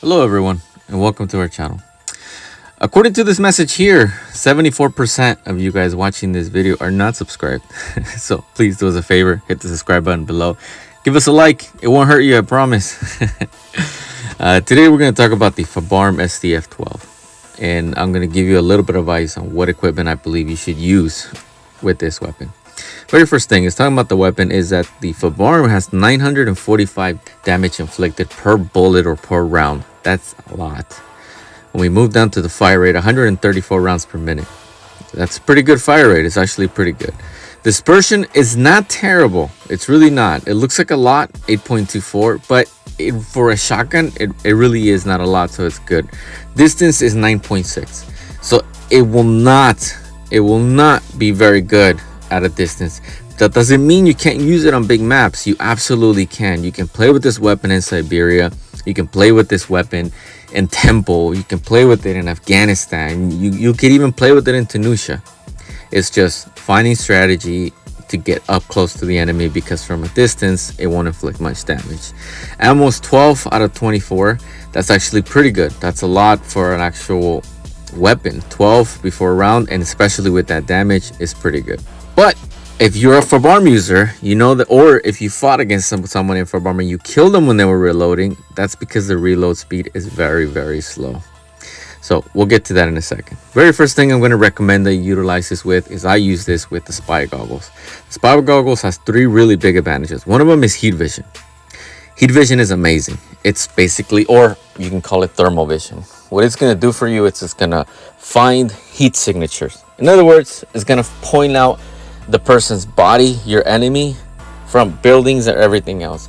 Hello everyone and welcome to our channel. According to this message here, 74% of you guys watching this video are not subscribed. So please do us a favor, hit the subscribe button below. Give us a like, it won't hurt you, I promise. Today we're going to talk about the Fabarm STF 12. And I'm going to give you a little bit of advice on what equipment I believe you should use with this weapon. Very first thing is talking about the weapon is that the Fabarm has 945 damage inflicted per bullet or per round. That's a lot. When we move down to the fire rate, 134 rounds per minute. That's pretty good fire rate. It's actually pretty good. Dispersion is not terrible. It's really not. It looks like a lot, 8.24, but for a shotgun, it really is not a lot, so it's good. Distance is 9.6. So it will not be very good at a distance. That doesn't mean you can't use it on big maps. You absolutely can. You can play with this weapon in Siberia. You can play with this weapon in Temple. You can play with it in Afghanistan. You can even play with it in Tunisia. It's just finding strategy to get up close to the enemy, because from a distance it won't inflict much damage. Ammo's 12 out of 24. That's actually pretty good. That's a lot for an actual weapon. 12 before a round, and especially with that damage, is pretty good. But if you're a Fabarm user, you know that, or if you fought against someone in Fabarm and you killed them when they were reloading, that's because the reload speed is very, very slow. So we'll get to that in a second. Very first thing I'm going to recommend that you utilize this with is I use this with the spy goggles. The spy goggles has three really big advantages. One of them is heat vision. Heat vision is amazing. It's basically, or you can call it thermal vision. What it's going to do for you, it's just going to find heat signatures. In other words, it's going to point out the person's body, your enemy, from buildings or everything else.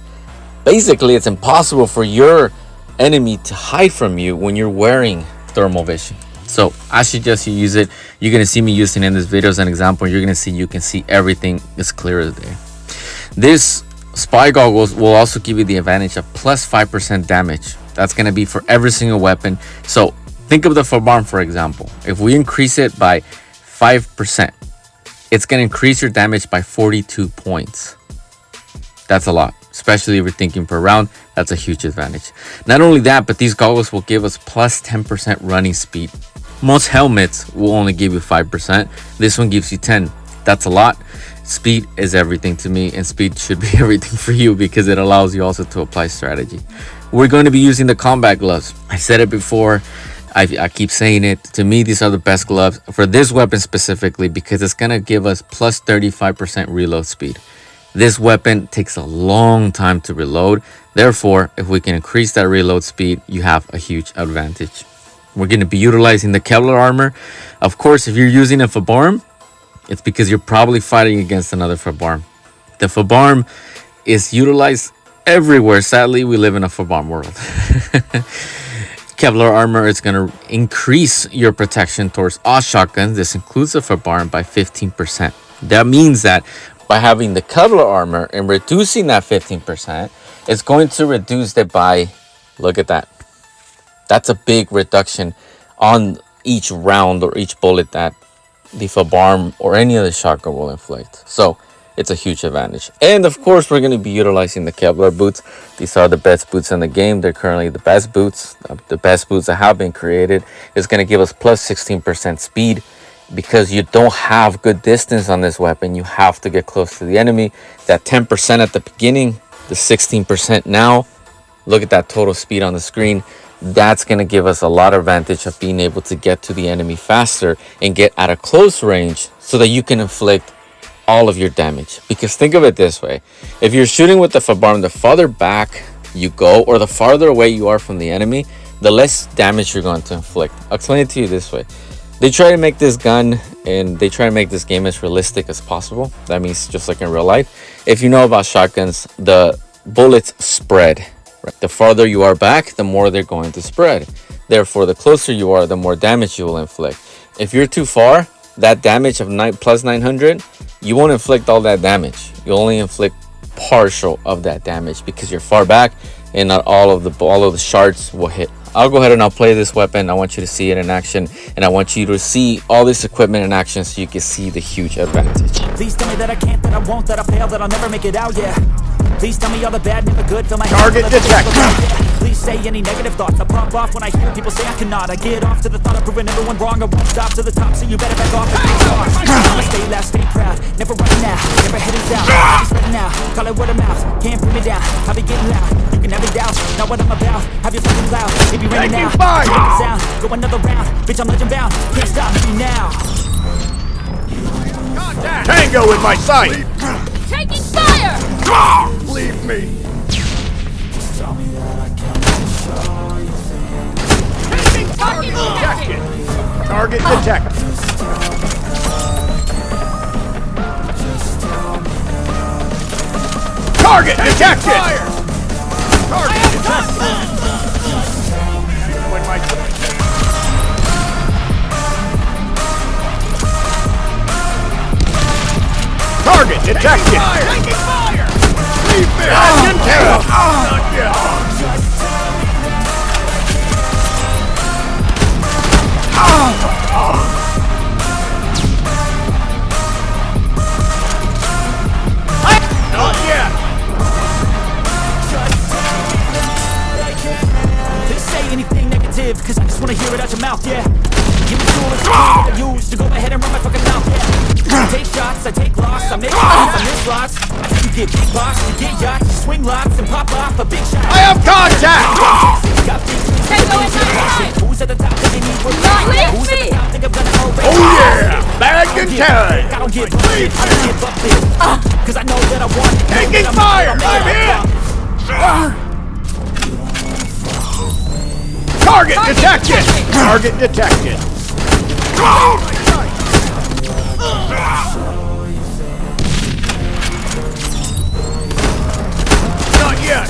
Basically, it's impossible for your enemy to hide from you when you're wearing thermal vision. So I suggest you use it. You're going to see me using it in this video as an example. You're going to see, you can see everything as clear as day. This spy goggles will also give you the advantage of plus 5% damage. That's going to be for every single weapon. So think of the Fabarm, for example. If we increase it by 5%, it's going to increase your damage by 42 points. That's a lot, especially if you're thinking per round. That's a huge advantage. Not only that, but these goggles will give us plus 10% running speed. Most helmets will only give you 5%. This one gives you 10. That's a lot. Speed is everything to me, and speed should be everything for you, because it allows you also to apply strategy. We're going to be using the combat gloves. I said it before. I keep saying it. To me, these are the best gloves for this weapon specifically, because it's going to give us plus 35% reload speed. This weapon takes a long time to reload. Therefore, if we can increase that reload speed, you have a huge advantage. We're going to be utilizing the Ečḷ armor. Of course, if you're using a Fabarm, it's because you're probably fighting against another Fabarm. The Fabarm is utilized everywhere. Sadly, we live in a Fabarm world. Ečḷ armor is going to increase your protection towards all shotguns. This includes the Fabarm by 15%. That means that by having the Ečḷ armor and reducing that 15%, it's going to reduce it by, look at that. That's a big reduction on each round or each bullet that the Fabarm or any other shotgun will inflict. So it's a huge advantage. And of course, we're going to be utilizing the Ečḷ boots. These are the best boots in the game. They're currently the best boots that have been created. It's going to give us plus 16% speed, because you don't have good distance on this weapon. You have to get close to the enemy. That 10% at the beginning, the 16% now. Look at that total speed on the screen. That's going to give us a lot of advantage of being able to get to the enemy faster and get at a close range, so that you can inflict all of your damage. Because think of it this way. If you're shooting with the Fabarm, the farther back you go, or the farther away you are from the enemy, the less damage you're going to inflict. I'll explain it to you this way. They try to make this gun and they try to make this game as realistic as possible. That means just like in real life. If you know about shotguns, the bullets spread. Right? The farther you are back, the more they're going to spread. Therefore, the closer you are, the more damage you will inflict. If you're too far, that damage of plus 900, you won't inflict all that damage. You only inflict partial of that damage, because you're far back and not all of the shards will hit. I'll go ahead and I'll play this weapon. I want you to see it in action, and I want you to see all this equipment in action so you can see the huge advantage. Please tell me that I can't, that I won't, that I fail, that I'll never make it out, yeah. Please tell me all the bad, never good, fill my Target detected. Please say any negative thoughts. I pop off when I hear people say I cannot. I get off to the thought of proving everyone wrong. I won't stop to the top, so you better back off and take off. I'ma stay loud, stay proud, never running out, never heading south. I just ready now, call it word of mouth. Can't bring me down, I'll be getting loud. You can never doubt, not what I'm about. Have you fucking loud, it be raining now. Taking fire. Make it sound, go another round. Bitch, I'm legend bound, can't stop me now. Tango in my sight. Taking fire! Leave me. Target detected! Target detected. Target detected. Target detected. When my target detected. Taking fire. Leave me. Not yet. Not yet. Please say anything negative, cause I just wanna hear it out your mouth, yeah. Give me tools that I use to go ahead and run my fucking mouth, yeah. I take shots, I take loss, I make shots, I miss lots. I think you get big boss, you get yachts, you swing lots and pop off a big shot. I have contact. Got big dreams, Tango in my sight! who's at the top, they need work. Leave Who's at me! the top, think I'm gonna hold. Oh yeah. Bag and tag. I don't give up, I don't give up this. Cause I know that I want it. Taking fire. I'm here. Target detected. Target detected. Not yet.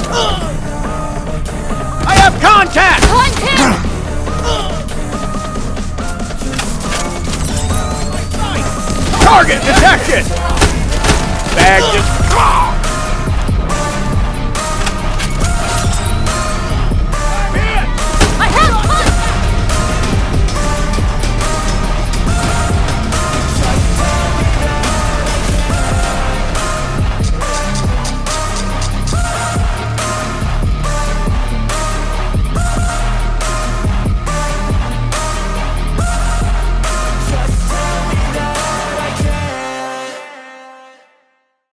I have contact. Contact! Target detected. Bag just